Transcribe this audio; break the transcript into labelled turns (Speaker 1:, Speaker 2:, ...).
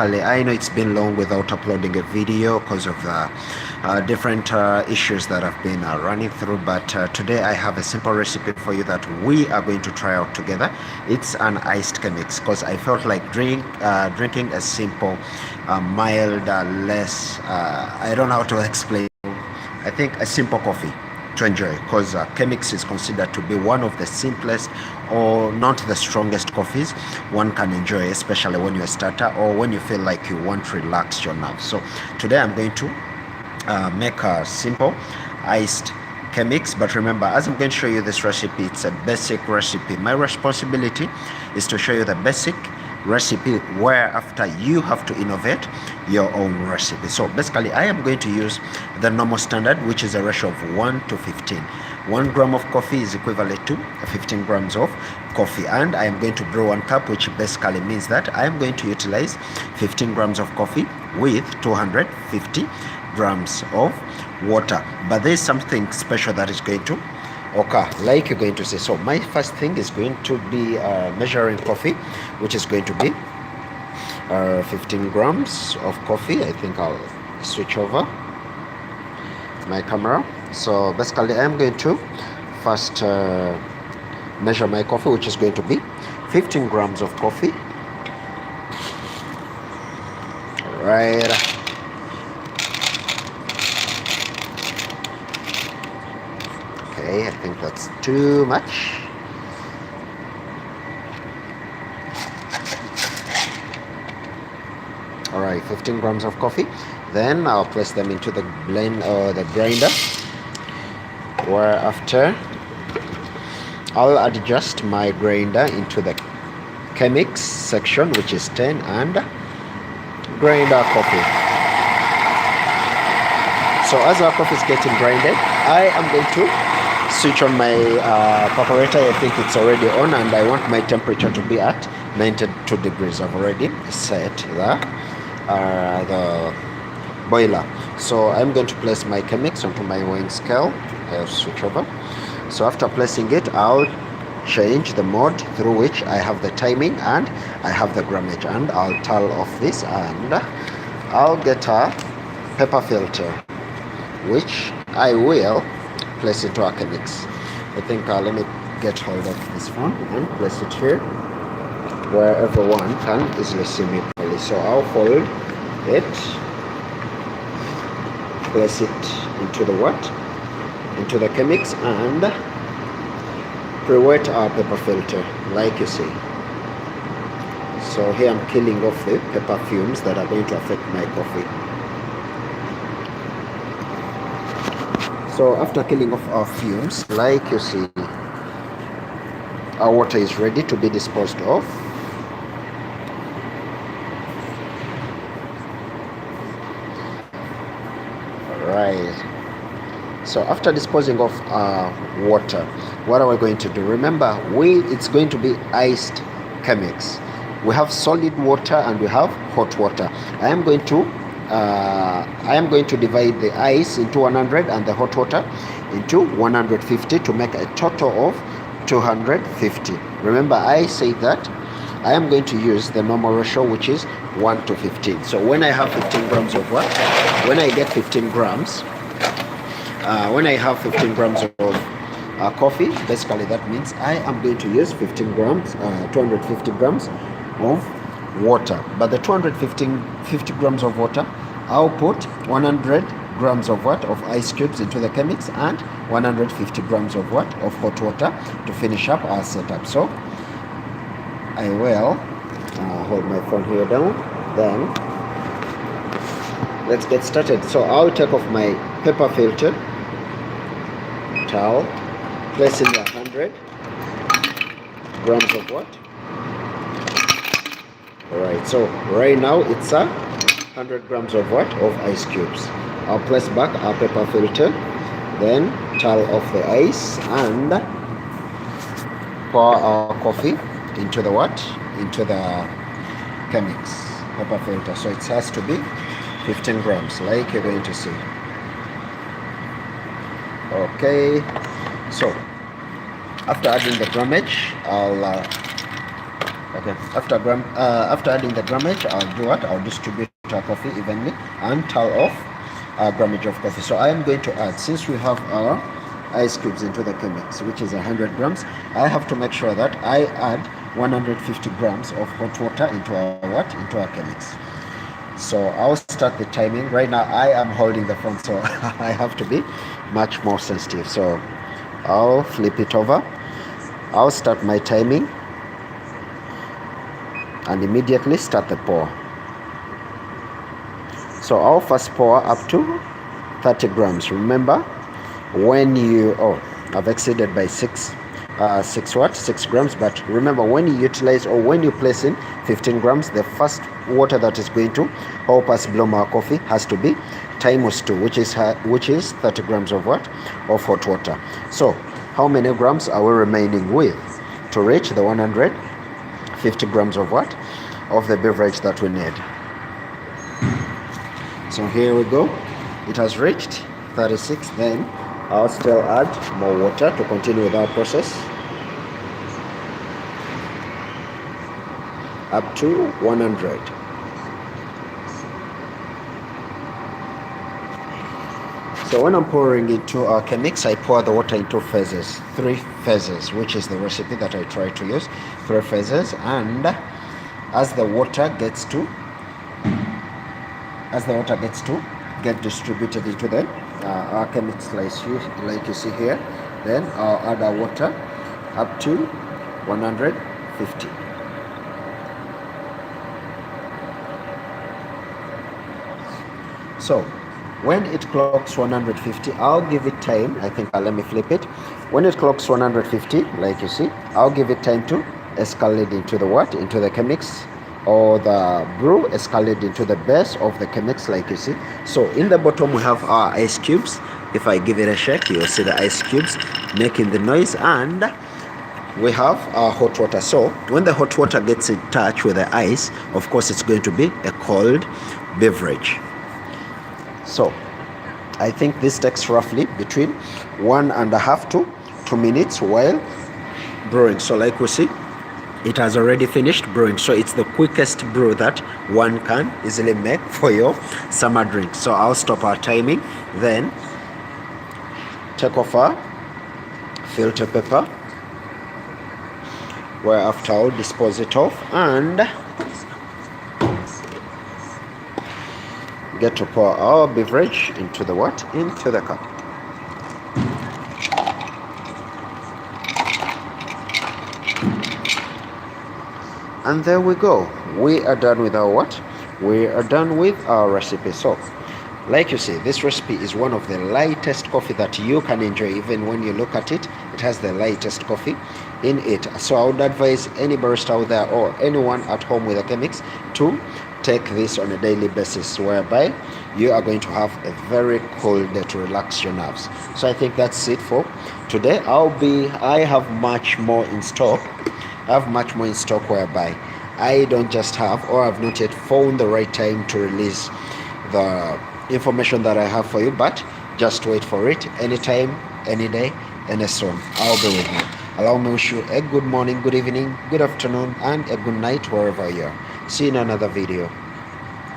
Speaker 1: I know it's been long without uploading a video because of different issues that I've been running through, but today I have a simple recipe for you that we are going to try out together. It's an iced Chemex because I felt like drinking a simple, mild, less, I don't know how to explain, I think a simple coffee to enjoy, because Chemex is considered to be one of the simplest or not the strongest coffees one can enjoy, especially when you're a starter or when you feel like you want to relax your nerves. So today I'm going to make a simple iced Chemex, but remember, as I'm going to show you this recipe, it's a basic recipe. My responsibility is to show you the basic recipe, where after you have to innovate your own recipe. So basically I am going to use the normal standard, which is a ratio of 1 to 15. 1 gram of coffee is equivalent to 15 grams of coffee, and I am going to brew 1 cup, which basically means that I am going to utilize 15 grams of coffee with 250 grams of water. But there's something special that is going to okay, like you're going to say. So my first thing is going to be measuring coffee, which is going to be 15 grams of coffee. I think I'll switch over my camera. So basically I'm going to first measure my coffee, which is going to be 15 grams of coffee. All right. I think that's too much. All right, 15 grams of coffee. Then I'll place them into the blend or the grinder, whereafter I'll adjust my grinder into the Chemex section, which is 10, and grind our coffee. So as our coffee is getting grinded, I am going to switch on my evaporator. I think it's already on, and I want my temperature to be at 92 degrees. I've already set the boiler. So I'm going to place my Chemex onto my weighing scale. I'll switch over. So after placing it, I'll change the mode through which I have the timing and I have the grammage, and I'll tally off this, and I'll get a pepper filter, which I will place into our Chemex. I think let me get hold of this one and place it here where everyone can easily see me properly. So I'll fold it, place it into the into the Chemex, and pre-wet our pepper filter, like you see. So here I'm killing off the pepper fumes that are going to affect my coffee. So after killing off our fumes, like you see, our water is ready to be disposed of. Alright. So after disposing of our water, what are we going to do? Remember, it's going to be iced Chemex. We have solid water and we have hot water. I am going to divide the ice into 100 and the hot water into 150 to make a total of 250. Remember, I say that I am going to use the normal ratio, which is 1 to 15. So when I have 15 grams of what? When I get 15 grams, when I have 15 grams of coffee, basically that means I am going to use 15 grams, 250 grams of water. But the 250 grams of water, I'll put 100 grams of ice cubes into the Chemex, and 150 grams of hot water to finish up our setup. So I will hold my phone here down. Then let's get started. So I'll take off my pepper filter towel, place in the 100 grams of Alright, so right now it's 100 grams of ice cubes. I'll place back our pepper filter, then towel off the ice, and pour our coffee into the into the Chemex pepper filter. So it has to be 15 grams, like you're going to see. Okay, so after adding the grammage, I'll Okay, after adding the grammage, I'll do what? I'll distribute our coffee evenly and tally off our grammage of coffee. So I am going to add, since we have our ice cubes into the Chemex, which is 100 grams, I have to make sure that I add 150 grams of hot water into our Chemex. So I'll start the timing. Right now I am holding the phone, so I have to be much more sensitive. So I'll flip it over. I'll start my timing and immediately start the pour. So I'll first pour up to 30 grams. Remember, when you, I've exceeded by 6 grams, but remember, when you utilize or when you place in 15 grams, the first water that is going to help us bloom our coffee has to be times 2, which is 30 grams of what? Of hot water. So how many grams are we remaining with to reach the 150 grams of what? Of the beverage that we need. So here we go. It has reached 36. Then I'll still add more water to continue with our process up to 100. So when I'm pouring into our Chemex, I pour the water into phases, 3 phases, which is the recipe that I try to use, 3 phases. And as the water gets to get distributed into the our Chemex like you see here, then I'll add our water up to 150. So when it clocks 150, I'll give it time. I think let me flip it. When it clocks 150, like you see, I'll give it time to escalate into the what? Into the Chemex, or the brew escalate into the base of the Chemex, like you see. So in the bottom we have our ice cubes. If I give it a shake, you'll see the ice cubes making the noise, and we have our hot water. So when the hot water gets in touch with the ice, of course it's going to be a cold beverage. So I think this takes roughly between 1.5 to 2 minutes while brewing. So like we see, it has already finished brewing. So it's the quickest brew that one can easily make for your summer drink. So I'll stop our timing, then take off our filter paper, whereafter I'll dispose it off and get to pour our beverage into the what? Into the cup. And there we go. We are done with our what? We are done with our recipe. So like you see, this recipe is one of the lightest coffee that you can enjoy. Even when you look at it, it has the lightest coffee in it. So I would advise any barista out there or anyone at home with a Chemex to take this on a daily basis, whereby you are going to have a very cool day to relax your nerves. So I think that's it for today. I have much more in stock. Whereby I don't just have, or I've not yet found the right time to release the information that I have for you, but just wait for it. Anytime, any day, any soon, I'll be with you. Allow me to wish you a good morning, good evening, good afternoon, and a good night wherever you are. See you in another video.